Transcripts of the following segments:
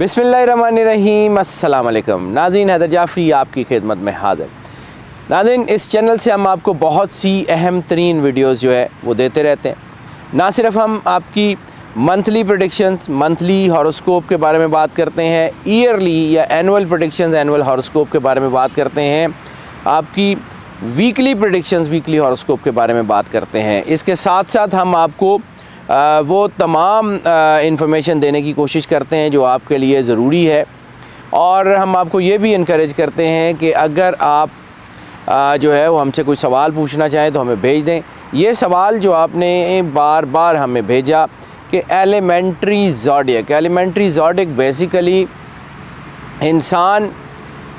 बिस्मिल्लाहिर्रहमानिर्रहीम, अस्सलाम वालेकुम। नाज़रीन, हैदर जाफ़री आपकी खिदमत में हाज़िर। नाज़रीन, इस चैनल से हम आपको बहुत सी अहम तरीन वीडियोज़ जो है वो देते रहते हैं। ना सिर्फ हम आपकी मंथली प्रेडिक्शंस, मंथली हॉरोस्कोप के बारे में बात करते हैं, ईयरली या एनुअल प्रेडिक्शंस, एनुअल हॉरोस्कोप के बारे में बात करते हैं, आपकी वीकली प्रेडिक्शंस, वीकली हॉरोस्कोप के बारे में बात करते हैं। इसके साथ साथ हम आपको वो तमाम इंफॉर्मेशन देने की कोशिश करते हैं जो आपके लिए ज़रूरी है, और हम आपको ये भी इनकरेज करते हैं कि अगर आप जो है वो हमसे कोई सवाल पूछना चाहें तो हमें भेज दें। ये सवाल जो आपने बार बार हमें भेजा कि एलिमेंट्री ज़ोडिएक बेसिकली इंसान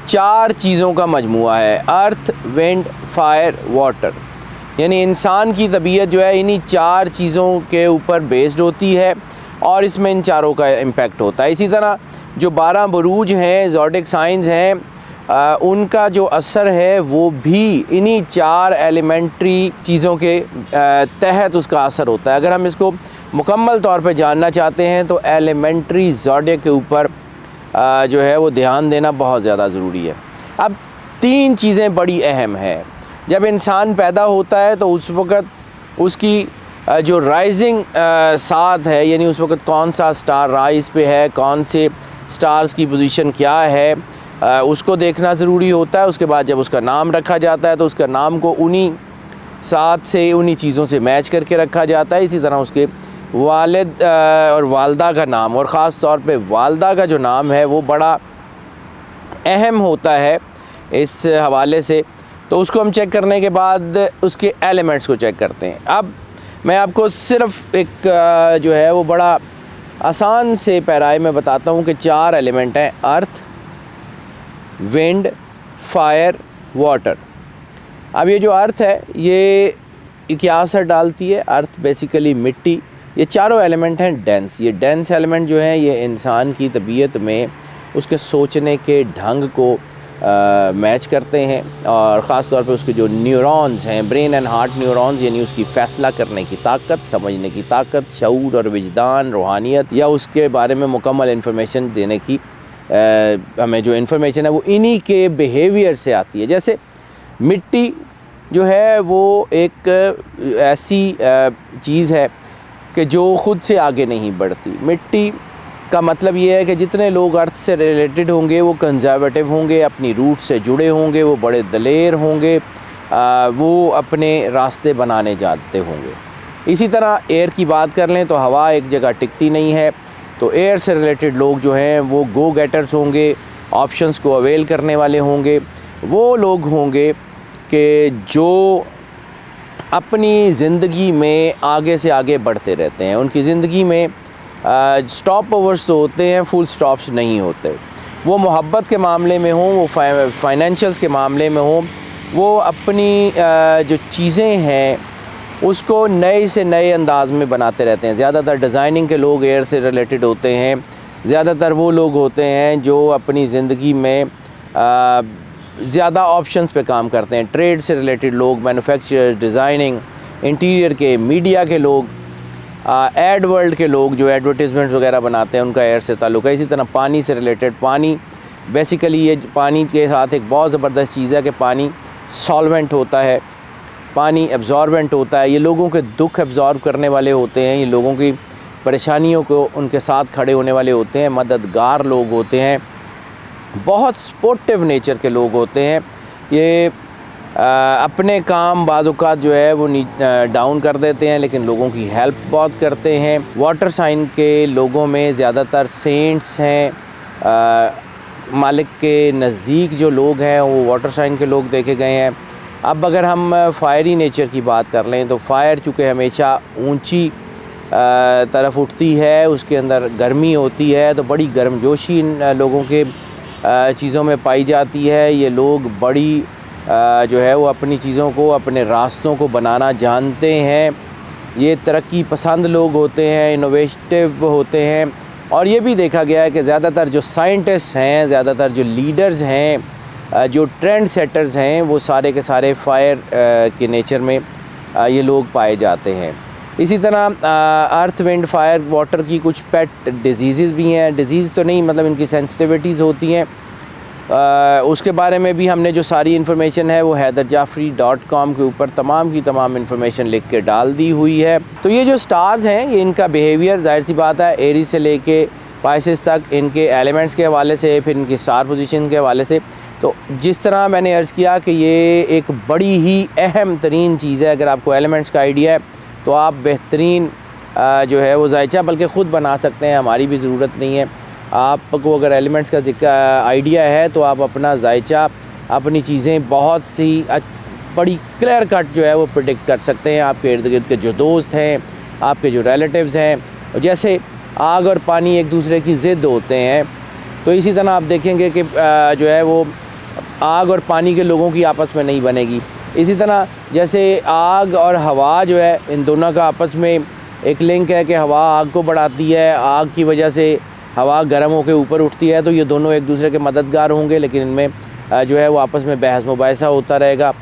4 चीज़ों का मजमूआ है, अर्थ, विंड, फायर, वाटर। यानी इंसान की तबीयत जो है इन्हीं 4 चीज़ों के ऊपर बेस्ड होती है और इसमें इन चारों का इम्पेक्ट होता है। इसी तरह जो 12 बुरूज हैं, ज़ोडिएक साइंस हैं, उनका जो असर है वो भी इन्हीं 4 एलिमेंट्री चीज़ों के तहत उसका असर होता है। अगर हम इसको मुकम्मल तौर पे जानना चाहते हैं तो एलिमेंट्री ज़ोडिएक के ऊपर जो है वो ध्यान देना बहुत ज़्यादा ज़रूरी है। अब 3 चीज़ें बड़ी अहम हैं। जब इंसान पैदा होता है तो उस वक़्त उसकी जो राइजिंग साथ है, यानी उस वक़्त कौन सा स्टार राइज़ पे है, कौन से स्टार्स की पोजीशन क्या है, उसको देखना ज़रूरी होता है। उसके बाद जब उसका नाम रखा जाता है तो उसका नाम को उन्हीं साथ से, उन्हीं चीज़ों से मैच करके रखा जाता है। इसी तरह उसके वालिद और वालदा का नाम, और ख़ास तौर पे वालदा का जो नाम है वो बड़ा अहम होता है इस हवाले से। तो उसको हम चेक करने के बाद उसके एलिमेंट्स को चेक करते हैं। अब मैं आपको सिर्फ़ एक जो है वो बड़ा आसान से पैराए में बताता हूँ कि 4 एलिमेंट हैं, अर्थ, विंड, फायर, वाटर। अब ये जो अर्थ है ये क्या असर डालती है? अर्थ बेसिकली मिट्टी। ये चारों एलिमेंट हैं डेंस। ये डेंस एलिमेंट जो हैं ये इंसान की तबीयत में उसके सोचने के ढंग को मैच करते हैं, और ख़ास तौर पे उसके जो न्यूरॉन्स हैं, ब्रेन एंड हार्ट न्यूरॉन्स, यानी उसकी फ़ैसला करने की ताकत, समझने की ताकत, शऊर और विजदान, रूहानियत, या उसके बारे में मुकम्मल इन्फॉर्मेशन देने की हमें जो इन्फॉर्मेशन है वो इन्हीं के बिहेवियर से आती है। जैसे मिट्टी जो है वो एक ऐसी चीज़ है कि जो ख़ुद से आगे नहीं बढ़ती। मिट्टी का मतलब ये है कि जितने लोग अर्थ से रिलेटेड होंगे वो कंजर्वेटिव होंगे, अपनी रूट से जुड़े होंगे, वो बड़े दलेर होंगे, वो अपने रास्ते बनाने जानते होंगे। इसी तरह एयर की बात कर लें तो हवा एक जगह टिकती नहीं है, तो एयर से रिलेटेड लोग जो हैं वो गो गेटर्स होंगे, ऑप्शंस को अवेल करने वाले होंगे। वो लोग होंगे कि जो अपनी ज़िंदगी में आगे से आगे बढ़ते रहते हैं। उनकी ज़िंदगी में स्टॉप ओवर्स तो होते हैं, फुल स्टॉप्स नहीं होते। वो मोहब्बत के मामले में हों, वो फाइनेंशियल्स के मामले में हों, वो अपनी जो चीज़ें हैं उसको नए से नए अंदाज़ में बनाते रहते हैं। ज़्यादातर डिज़ाइनिंग के लोग एयर से रिलेटेड होते हैं। ज़्यादातर वो लोग होते हैं जो अपनी ज़िंदगी में ज़्यादा ऑप्शंस पे काम करते हैं। ट्रेड से रिलेटेड लोग, मैन्युफैक्चरर्स, डिज़ाइनिंग, इंटीरियर के, मीडिया के लोग, एड वर्ल्ड के लोग जो एडवर्टीज़मेंट्स वगैरह बनाते हैं, उनका एयर से ताल्लुक़ है। इसी तरह पानी से रिलेटेड, पानी बेसिकली ये पानी के साथ एक बहुत ज़बरदस्त चीज़ है कि पानी सॉल्वेंट होता है, पानी एब्जॉर्बेंट होता है। ये लोगों के दुख एब्जॉर्ब करने वाले होते हैं, ये लोगों की परेशानियों को उनके साथ खड़े होने वाले होते हैं, मददगार लोग होते हैं, बहुत स्पोर्टिव नेचर के लोग होते हैं। ये अपने काम बाज़-औक़ात जो है वो डाउन कर देते हैं, लेकिन लोगों की हेल्प बहुत करते हैं। वाटर साइन के लोगों में ज़्यादातर सेंट्स हैं। मालिक के नज़दीक जो लोग हैं वो वाटर साइन के लोग देखे गए हैं। अब अगर हम फायरी नेचर की बात कर लें तो फायर चूँकि हमेशा ऊंची तरफ उठती है, उसके अंदर गर्मी होती है, तो बड़ी गर्मजोशी इन लोगों के चीज़ों में पाई जाती है। ये लोग बड़ी जो है वो अपनी चीज़ों को, अपने रास्तों को बनाना जानते हैं। ये तरक्की पसंद लोग होते हैं, इनोवेटिव होते हैं। और ये भी देखा गया है कि ज़्यादातर जो साइंटिस्ट हैं, ज़्यादातर जो लीडर्स हैं, जो ट्रेंड सेटर्स हैं, वो सारे के सारे फायर के नेचर में ये लोग पाए जाते हैं। इसी तरह अर्थ विंड फायर वाटर की कुछ पेट डिजीज़ भी हैं, डिजीज़ तो नहीं मतलब इनकी सेंसिटिविटीज़ होती हैं, उसके बारे में भी हमने जो सारी इन्फॉर्मेशन है वो हैदरजाफरी.com के ऊपर तमाम की तमाम इन्फॉर्मेशन लिख के डाल दी हुई है। तो ये जो स्टार्स हैं ये इनका बिहेवियर ज़ाहिर सी बात है एरीज से लेके पाइसेस तक, इनके एलिमेंट्स के हवाले से, फिर इनकी स्टार पोजीशन के हवाले से, तो जिस तरह मैंने अर्ज़ किया कि ये एक बड़ी ही अहम तरीन चीज़ है। अगर आपको एलिमेंट्स का आइडिया है तो आप बेहतरीन जो है वो जायचा बल्कि ख़ुद बना सकते हैं, हमारी भी ज़रूरत नहीं है। आपको अगर एलिमेंट्स का आइडिया है तो आप अपना जायचा, अपनी चीज़ें बहुत सी बड़ी क्लियर कट जो है वो प्रेडिक्ट कर सकते हैं। आपके इर्द गिर्द के जो दोस्त हैं, आपके जो रिलेटिव्स हैं, जैसे आग और पानी एक दूसरे की ज़िद होते हैं, तो इसी तरह आप देखेंगे कि जो है वो आग और पानी के लोगों की आपस में नहीं बनेगी। इसी तरह जैसे आग और हवा जो है इन दोनों का आपस में एक लिंक है कि हवा आग को बढ़ाती है, आग की वजह से हवा गर्म होकर ऊपर उठती है, तो ये दोनों एक दूसरे के मददगार होंगे, लेकिन इनमें जो है वो आपस में बहस मुबाहिसा होता रहेगा।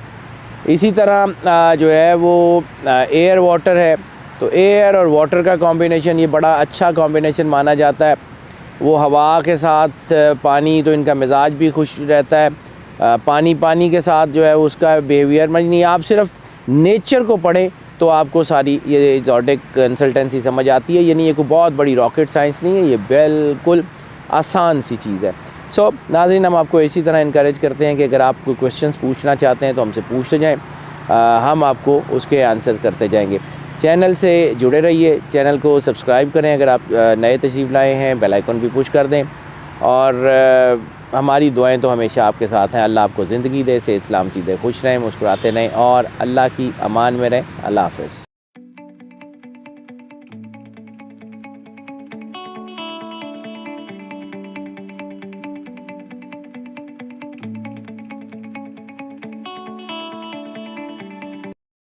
इसी तरह जो है वो एयर वाटर है, तो एयर और वाटर का कॉम्बिनेशन ये बड़ा अच्छा कॉम्बिनेशन माना जाता है। वो हवा के साथ पानी, तो इनका मिजाज भी खुश रहता है। पानी के साथ जो है उसका बिहेवियर, नहीं आप सिर्फ नेचर को पढ़ें तो आपको सारी ये ज़ोडिक कंसल्टेंसी समझ आती है। यानी ये कोई बहुत बड़ी रॉकेट साइंस नहीं है, ये बिल्कुल आसान सी चीज़ है। सो नाज़रीन, हम आपको इसी तरह इनकरेज करते हैं कि अगर आप कोई क्वेश्चंस पूछना चाहते हैं तो हमसे पूछते जाएं, हम आपको उसके आंसर करते जाएंगे। चैनल से जुड़े रहिए, चैनल को सब्सक्राइब करें, अगर आप नए तशरीफ़ लाए हैं बेल आइकन भी पुश कर दें, और हमारी दुआएं तो हमेशा आपके साथ हैं। अल्लाह आपको ज़िंदगी दे, से इस्लाम चीज़ें, खुश रहें, मुस्कुराते रहें और अल्लाह की अमान में रहें। अल्लाह हाफ़िज़।